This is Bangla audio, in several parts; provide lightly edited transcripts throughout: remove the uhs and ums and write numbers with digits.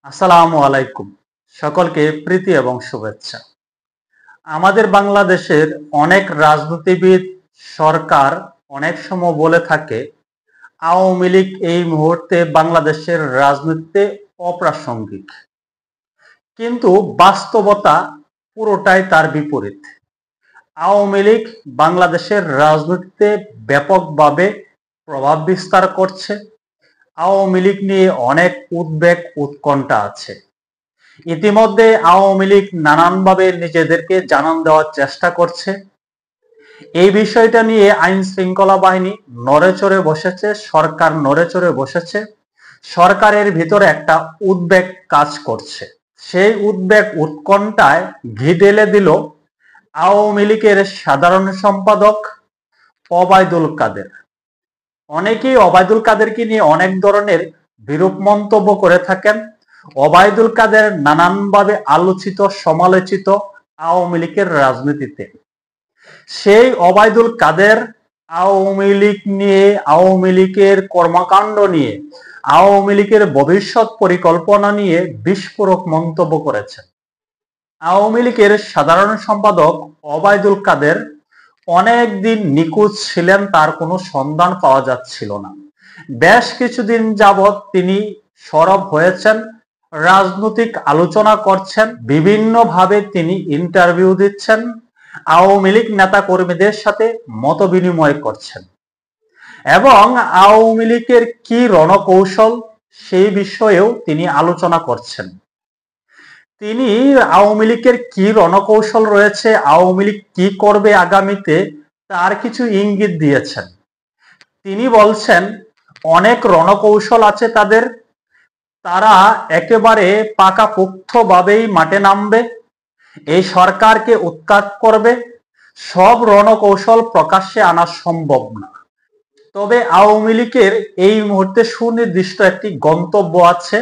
আসসালামু আলাইকুম। সকলকে প্রীতি এবং শুভেচ্ছা। আমাদের বাংলাদেশের অনেক রাজনীতিবিদ, সরকার অনেক সময় বলে থাকে আওয়ামী লীগ এই মুহূর্তে বাংলাদেশের রাজনীতিতে অপ্রাসঙ্গিক। কিন্তু বাস্তবতা পুরোটাই তার বিপরীত। আওয়ামী লীগ বাংলাদেশের রাজনীতিতে ব্যাপকভাবে প্রভাব বিস্তার করছে। আওয়ামী লীগ নিয়ে অনেক উদ্বেগ উৎকণ্ঠা আছে। ইতিমধ্যে আওয়ামী লীগ নানানভাবে নিজেদেরকে জানান দেওয়ার চেষ্টা করছে। এই বিষয়টা নিয়ে আইন শৃঙ্খলা বাহিনী নড়েচড়ে বসেছে, সরকার নড়েচড়ে বসেছে। সরকারের ভিতরে একটা উদ্বেগ কাজ করছে। সেই উদ্বেগ উৎকণ্ঠায় ঘি ঢেলে দিল আওয়ামী লীগের সাধারণ সম্পাদক ওবায়দুল কাদের। অনেকেই ওবায়দুল কাদেরকে নিয়ে অনেক ধরনের বিরূপ মন্তব্য করে থাকেন। ওবায়দুল কাদের নানানভাবে আলোচিত সমালোচিত আওয়ামী লীগের রাজনীতিতে। সেই ওবায়দুল কাদের আওয়ামী লীগ নিয়ে, আওয়ামী লীগের কর্মকাণ্ড নিয়ে, আওয়ামী লীগের ভবিষ্যৎ পরিকল্পনা নিয়ে বিস্ফোরক মন্তব্য করেছেন। আওয়ামী লীগের সাধারণ সম্পাদক ওবায়দুল কাদের অনেকদিন নিখোঁজ ছিলেন, তার কোনো সন্ধান পাওয়া যাচ্ছিল না। বেশ কিছুদিন যাবৎ তিনি সরব হয়েছেন, রাজনৈতিক আলোচনা করছেন, বিভিন্নভাবে তিনি ইন্টারভিউ দিচ্ছেন, আওয়ামী লীগ নেতা কর্মীদের সাথে মত বিনিময় করছেন এবং আওয়ামী লীগের কি রণকৌশল সেই বিষয়েও তিনি আলোচনা করছেন। তিনি আওয়ামী লীগের কি রণকৌশল রয়েছে, আওয়ামী লীগ কি করবে আগামীতে, তার কিছু ইঙ্গিত দিয়েছেন। তিনি বলছেন অনেক রণকৌশল আছে তাদের, তারা একেবারে পাকাপোক্তভাবেই মাঠে নামবে, এই সরকারকে উৎখাত করবে। সব রণকৌশল প্রকাশ্যে আনা সম্ভব না, তবে আওয়ামী লীগের এই মুহূর্তে সুনির্দিষ্ট একটি গন্তব্য আছে।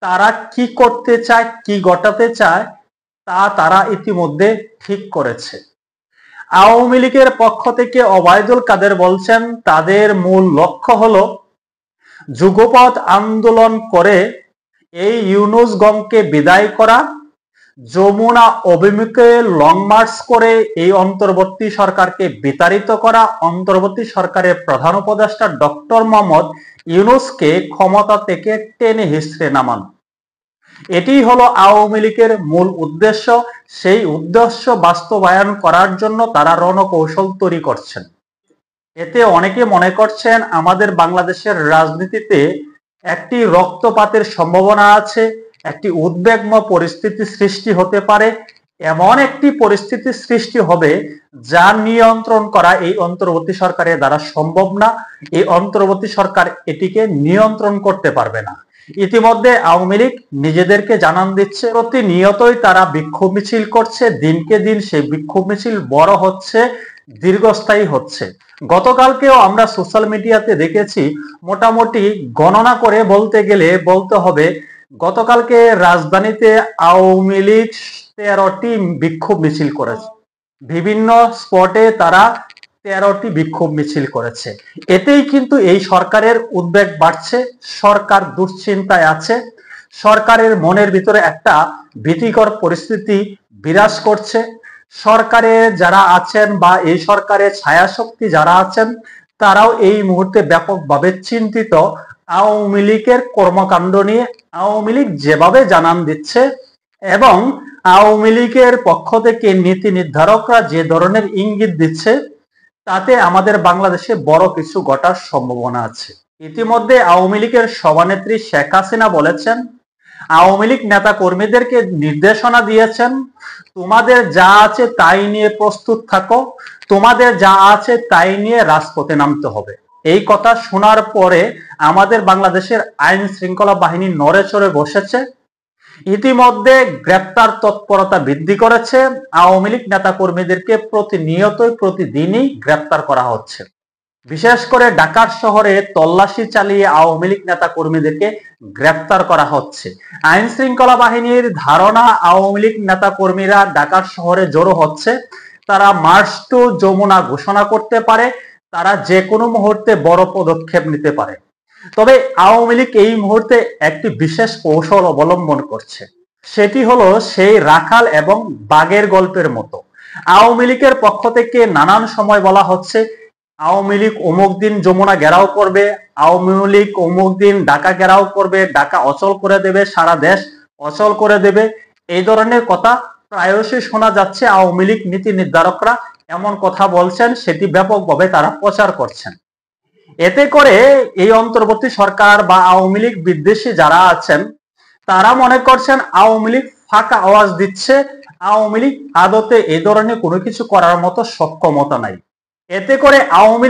তারা কি করতে চায়, কি ঘটাতে চায় তা তারা ইতিমধ্যে ঠিক করেছে। আওয়ামী লীগের পক্ষ থেকে ওবায়দুল কাদের বলছেন তাদের মূল লক্ষ্য হলো যুগপৎ আন্দোলন করে এই ইউনূস গংকে বিদায় করা, যমুনা অভিমুখে লং মার্চ করে এই অন্তর্বর্তী সরকারকে বিতাড়িত করা, অন্তর্বর্তী সরকারের প্রধান উপদেষ্টা ডক্টর মোহাম্মদ ইউনূসকে ক্ষমতা থেকে টেনে হিঁচড়ে নামানো। এটি হলো আওয়ামী লীগের মূল উদ্দেশ্য। সেই উদ্দেশ্য বাস্তবায়ন করার জন্য তারা রণকৌশল তৈরি করছেন। এতে অনেকে মনে করছেন আমাদের বাংলাদেশের রাজনীতিতে একটি রক্তপাতের সম্ভাবনা আছে, একটি উদ্বেগময় পরিস্থিতি সৃষ্টি হতে পারে। এমন একটি পরিস্থিতি সৃষ্টি হবে যা নিয়ন্ত্রণ করা এই অন্তর্বর্তী সরকারের দ্বারা সম্ভব না। এই অন্তর্বর্তী সরকার এটিকে নিয়ন্ত্রণ করতে পারবে না। ইতিমধ্যে আওয়ামী লীগ নিজেদেরকে জানান দিচ্ছে, প্রতিনিয়তই তারা বিক্ষোভ মিছিল করছে, দিনকে দিন সেই বিক্ষোভ মিছিল বড় হচ্ছে, দীর্ঘস্থায়ী হচ্ছে। গতকালকেও আমরা সোশ্যাল মিডিয়াতে দেখেছি, মোটামুটি গণনা করে বলতে গেলে বলতে হবে গতকালকে রাজধানীতে আওয়ামী লীগ 13টি বিক্ষোভ মিছিল করেছে। বিভিন্ন স্পটে তারা 13টি বিক্ষোভ মিছিল করেছে। এতেই কিন্তু এই সরকারের উদ্বেগ বাড়ছে, সরকার দুশ্চিন্তায় আছে, সরকারের মনের ভিতরে একটা ভীতিকর পরিস্থিতি বিরাজ করছে। সরকারে যারা আছেন বা এই সরকারের ছায়াশক্তি যারা আছেন তারাও এই মুহূর্তে ব্যাপকভাবে চিন্তিত আওয়ামী লীগের কর্মকাণ্ড নিয়ে। আওয়ামী লীগ যেভাবে জানান দিচ্ছে এবং আওয়ামী লীগের পক্ষ থেকে নীতি নির্ধারকরা যে ধরনের ইঙ্গিত দিচ্ছে তাতে আমাদের বাংলাদেশে বড় কিছু ঘটার সম্ভাবনা আছে। ইতিমধ্যে আওয়ামী লীগের সভানেত্রী শেখ হাসিনা বলেছেন, আওয়ামী লীগ নেতা কর্মীদেরকে নির্দেশনা দিয়েছেন, তোমাদের যা আছে তাই নিয়ে প্রস্তুত থাকো, তোমাদের যা আছে তাই নিয়ে রাজপথে নামতে হবে। এই কথা শোনার পরে আমাদের বাংলাদেশের আইন শৃঙ্খলা বাহিনী নড়েচড়ে বসেছে। ইতিমধ্যে গ্রেপ্তার তৎপরতা বৃদ্ধি করেছে। আওয়ামী লীগ নেতা কর্মীদেরকে প্রতিনিয়তই প্রতিদিনই গ্রেপ্তার করা হচ্ছে। বিশেষ করে ঢাকার শহরে তল্লাশি চালিয়ে আওয়ামী লীগ নেতা কর্মীদেরকে গ্রেপ্তার করা হচ্ছে। আইন শৃঙ্খলা বাহিনীর ধারণা আওয়ামী লীগ নেতা কর্মীরা ঢাকার শহরে জড়ো হচ্ছে, তারা মার্চ টু যমুনা ঘোষণা করতে পারে, তারা যে কোনো মুহূর্তে বড় পদক্ষেপ নিতে পারে। তবে আওয়ামী লীগ এই মুহূর্তে একটি বিশেষ কৌশল অবলম্বন করছে, সেটি হলো সেই রাখাল এবং বাঘের গল্পের মতো। আওয়ামী লীগের পক্ষ থেকে নানান সময় বলা হচ্ছে আওয়ামী লীগ অমুক দিন যমুনা ঘেরাও করবে, আওয়ামী লীগ অমুক দিন ঢাকা ঘেরাও করবে, ঢাকা অচল করে দেবে, সারা দেশ অচল করে দেবে। এই ধরনের কথা প্রায়শই শোনা যাচ্ছে। আওয়ামী লীগ নীতি নির্ধারকরা এমন কথা বলছেন, সেটি ব্যাপকভাবে তারা প্রচার করছেন। এতে করে এই অন্তর্বর্তী সরকার বা আওয়ামী লীগ বিদ্বেষী যারা আছেন তারা মনে করছেন আওয়ামী লীগ ফাঁকা আওয়াজ দিচ্ছে, আওয়ামী লীগ আদতে এই ধরনের কোনো কিছু করার মতো সক্ষমতা নাই। এতে করে আওয়ামী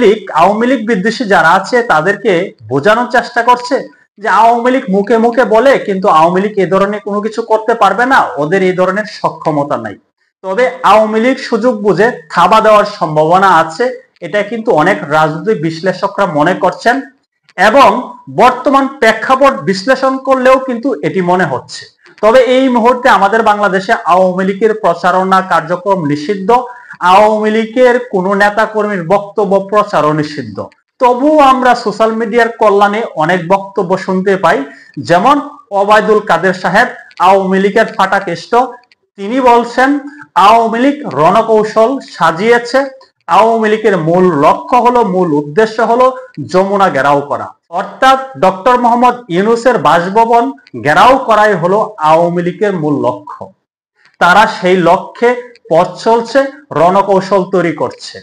লীগ বিদ্বেষী যারা আছে তাদেরকে বোঝানোর চেষ্টা করছে যে আওয়ামী লীগ মুখে মুখে বলে, কিন্তু আওয়ামী লীগ এই ধরনের কোনো কিছু করতে পারবে না, ওদের এই ধরনের সক্ষমতা নাই। তবে আওয়ামী লীগ সুযোগ বুঝে থাবা দেওয়ার সম্ভাবনা আছে, এটা কিন্তু অনেক রাজনৈতিক বিশ্লেষকরা মনে করছেন, এবং বর্তমান প্রেক্ষাপট বিশ্লেষণ করলেও কিন্তু এটি মনে হচ্ছে। তবে এই মুহূর্তে আমাদের বাংলাদেশে আওয়ামী লীগের প্রচারণা কার্যক্রম নিষিদ্ধ, আওয়ামী লীগের কোন নেতা কর্মীর বক্তব্য প্রচারও নিষিদ্ধ। তবুও আমরা সোশ্যাল মিডিয়ার কল্যাণে অনেক বক্তব্য শুনতে পাই, যেমন ওবায়দুল কাদের সাহেব, আওয়ামী লীগের ফাটাকেষ্ট, তিনি বলছেন আওয়ামী লীগ রণকৌশল সাজিয়েছে, আওয়ামী লীগের মূল লক্ষ্য হলো, মূল উদ্দেশ্য হলো যমুনা ঘেরাও করা, অর্থাৎ ডক্টর মোহাম্মদ ইউনূসের বাসভবন ঘেরাও করাই হলো আওয়ামী লীগের মূল লক্ষ্য। তারা সেই লক্ষ্যে পথ চলছে, রণকৌশল তৈরি করছে।